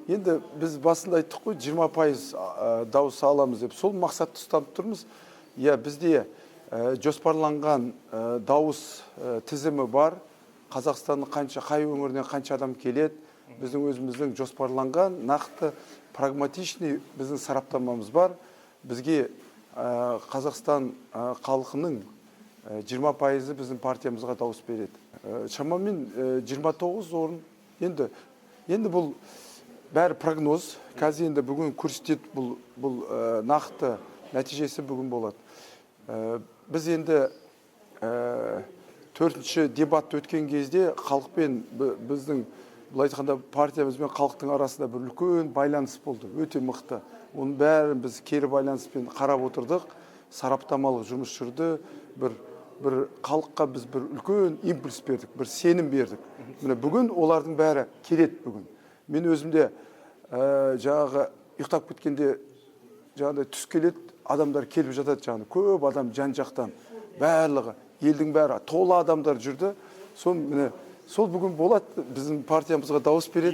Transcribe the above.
Енді біз басында айттық қой, 20% дауыс аламыз деп. Сол мақсатты ұстанып тұрмыз. Бізде жоспарланған дауыс тізімі бар. Қазақстанның қай өңірінен қанша адам келеді. Біздің өзіміздің жоспарланған, нақты, прагматичный біздің сараптамамыз бар. Бізге Қазақстан халқының 20% біздің партиямызға дауыс береді. Шамамен 29 орын. Енді бұл бәрі прогноз. Қазір енді бүгін көрсетеді, бұл нақты нәтижесі бүгін болады. Біз енді төртінші дебат өткен кезде халықпен біздің бұл айтқанда партиямыз бен халықтың арасында бір үлкен байланыс болды, өте мықты. Оның бәрін біз кері байланыспен қарап отырдық, сараптамалық жұмыс жүрді, бір халыққа біз бір үлкен импульс бердік, бір сенім бердік. Міне бүгін олардың бәрі келеді бүгін. Мен өзімде жаңағы ұйықтап кеткенде жаңағыдай түс келеді, адамдар келіп жатады жаңағы, көп адам жан-жақтан, барлығы, елдің бәрі, толы адамдар жүрді. Сол бүгін болады, біздің партиямызға дауыс береді.